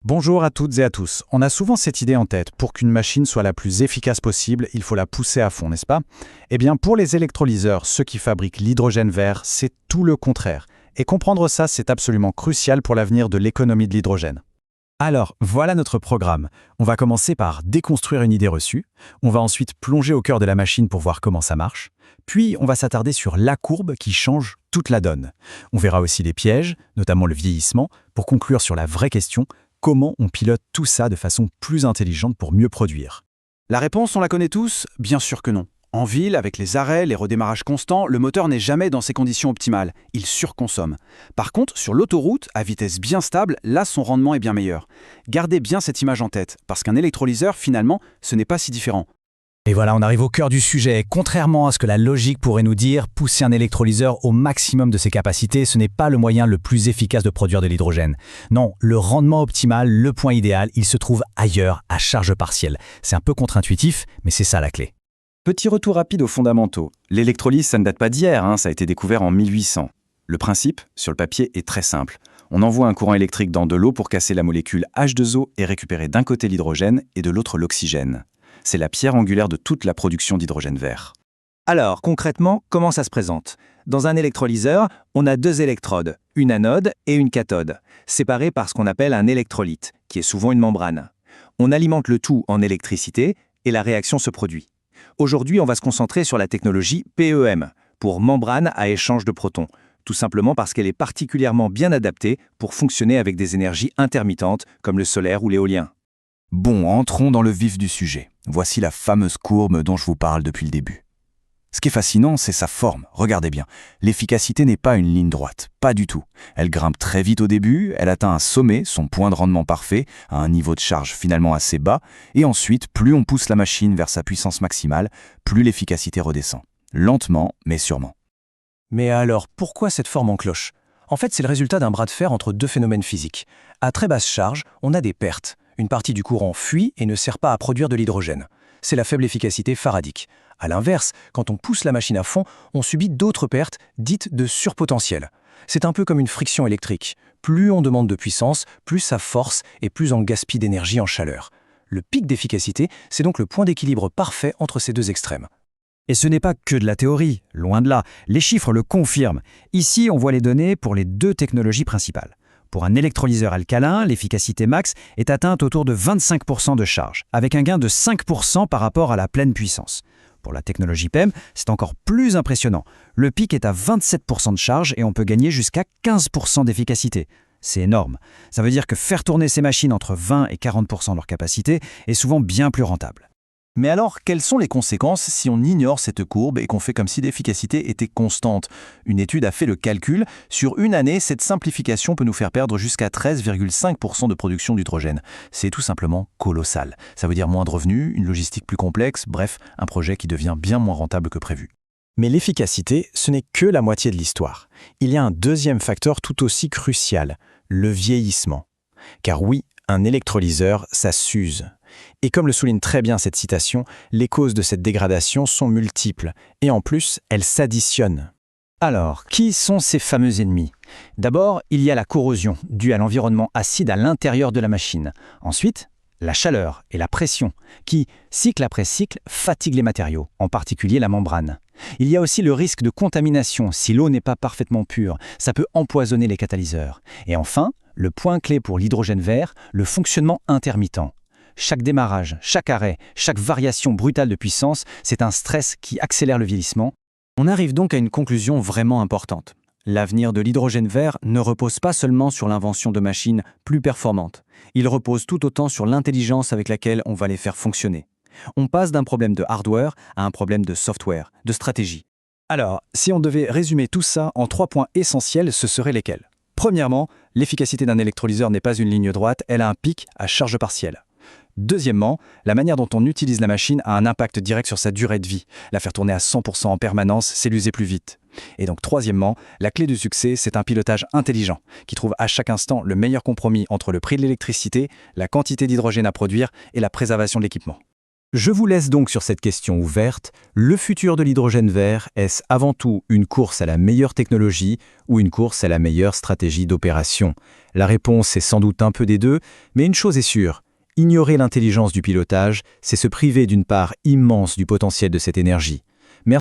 Bonjour à toutes et à tous. On a souvent cette idée en tête, pour qu'une machine soit la plus efficace possible, il faut la pousser à fond, n'est-ce pas? Eh bien, pour les électrolyseurs, ceux qui fabriquent l'hydrogène vert, c'est tout le contraire. Et comprendre ça, c'est absolument crucial pour l'avenir de l'économie de l'hydrogène. Alors, voilà notre programme. On va commencer par déconstruire une idée reçue, on va ensuite plonger au cœur de la machine pour voir comment ça marche, puis on va s'attarder sur la courbe qui change toute la donne. On verra aussi les pièges, notamment le vieillissement, pour conclure sur la vraie question: comment on pilote tout ça de façon plus intelligente pour mieux produire? La réponse, on la connaît tous? Bien sûr que non. En ville, avec les arrêts, les redémarrages constants, le moteur n'est jamais dans ses conditions optimales. Il surconsomme. Par contre, sur l'autoroute, à vitesse bien stable, là, son rendement est bien meilleur. Gardez bien cette image en tête, parce qu'un électrolyseur, finalement, ce n'est pas si différent. Et voilà, on arrive au cœur du sujet. Contrairement à ce que la logique pourrait nous dire, pousser un électrolyseur au maximum de ses capacités, ce n'est pas le moyen le plus efficace de produire de l'hydrogène. Non, le rendement optimal, le point idéal, il se trouve ailleurs, à charge partielle. C'est un peu contre-intuitif, mais c'est ça la clé. Petit retour rapide aux fondamentaux. L'électrolyse, ça ne date pas d'hier, ça a été découvert en 1800. Le principe, sur le papier, est très simple. On envoie un courant électrique dans de l'eau pour casser la molécule H2O et récupérer d'un côté l'hydrogène et de l'autre l'oxygène. C'est la pierre angulaire de toute la production d'hydrogène vert. Alors, concrètement, comment ça se présente? Dans un électrolyseur, on a deux électrodes, une anode et une cathode, séparées par ce qu'on appelle un électrolyte, qui est souvent une membrane. On alimente le tout en électricité et la réaction se produit. Aujourd'hui, on va se concentrer sur la technologie PEM, pour membrane à échange de protons, tout simplement parce qu'elle est particulièrement bien adaptée pour fonctionner avec des énergies intermittentes comme le solaire ou l'éolien. Bon, entrons dans le vif du sujet. Voici la fameuse courbe dont je vous parle depuis le début. Ce qui est fascinant, c'est sa forme. Regardez bien. L'efficacité n'est pas une ligne droite, pas du tout. Elle grimpe très vite au début, elle atteint un sommet, son point de rendement parfait, à un niveau de charge finalement assez bas, et ensuite, plus on pousse la machine vers sa puissance maximale, plus l'efficacité redescend. Lentement, mais sûrement. Mais alors, pourquoi cette forme en cloche? En fait, c'est le résultat d'un bras de fer entre deux phénomènes physiques. À très basse charge, on a des pertes. Une partie du courant fuit et ne sert pas à produire de l'hydrogène. C'est la faible efficacité faradique. À l'inverse, quand on pousse la machine à fond, on subit d'autres pertes, dites de surpotentiel. C'est un peu comme une friction électrique. Plus on demande de puissance, plus ça force et plus on gaspille d'énergie en chaleur. Le pic d'efficacité, c'est donc le point d'équilibre parfait entre ces deux extrêmes. Et ce n'est pas que de la théorie, loin de là. Les chiffres le confirment. Ici, on voit les données pour les deux technologies principales. Pour un électrolyseur alcalin, l'efficacité max est atteinte autour de 25% de charge, avec un gain de 5% par rapport à la pleine puissance. Pour la technologie PEM, c'est encore plus impressionnant. Le pic est à 27% de charge et on peut gagner jusqu'à 15% d'efficacité. C'est énorme. Ça veut dire que faire tourner ces machines entre 20 et 40% de leur capacité est souvent bien plus rentable. Mais alors, quelles sont les conséquences si on ignore cette courbe et qu'on fait comme si l'efficacité était constante? Une étude a fait le calcul. Sur une année, cette simplification peut nous faire perdre jusqu'à 13,5% de production d'hydrogène. C'est tout simplement colossal. Ça veut dire moins de revenus, une logistique plus complexe, bref, un projet qui devient bien moins rentable que prévu. Mais l'efficacité, ce n'est que la moitié de l'histoire. Il y a un deuxième facteur tout aussi crucial, le vieillissement. Car oui, un électrolyseur, ça s'use. Et comme le souligne très bien cette citation, les causes de cette dégradation sont multiples, et en plus, elles s'additionnent. Alors, qui sont ces fameux ennemis? D'abord, il y a la corrosion, due à l'environnement acide à l'intérieur de la machine. Ensuite, la chaleur et la pression, qui, cycle après cycle, fatiguent les matériaux, en particulier la membrane. Il y a aussi le risque de contamination, si l'eau n'est pas parfaitement pure, ça peut empoisonner les catalyseurs. Et enfin, le point clé pour l'hydrogène vert, le fonctionnement intermittent. Chaque démarrage, chaque arrêt, chaque variation brutale de puissance, c'est un stress qui accélère le vieillissement. On arrive donc à une conclusion vraiment importante. L'avenir de l'hydrogène vert ne repose pas seulement sur l'invention de machines plus performantes. Il repose tout autant sur l'intelligence avec laquelle on va les faire fonctionner. On passe d'un problème de hardware à un problème de software, de stratégie. Alors, si on devait résumer tout ça en 3 points essentiels, ce seraient lesquels? Premièrement, l'efficacité d'un électrolyseur n'est pas une ligne droite, elle a un pic à charge partielle. Deuxièmement, la manière dont on utilise la machine a un impact direct sur sa durée de vie. La faire tourner à 100% en permanence, c'est l'user plus vite. Et donc troisièmement, la clé du succès, c'est un pilotage intelligent, qui trouve à chaque instant le meilleur compromis entre le prix de l'électricité, la quantité d'hydrogène à produire et la préservation de l'équipement. Je vous laisse donc sur cette question ouverte. Le futur de l'hydrogène vert, est-ce avant tout une course à la meilleure technologie ou une course à la meilleure stratégie d'opération? La réponse est sans doute un peu des deux, mais une chose est sûre, ignorer l'intelligence du pilotage, c'est se priver d'une part immense du potentiel de cette énergie.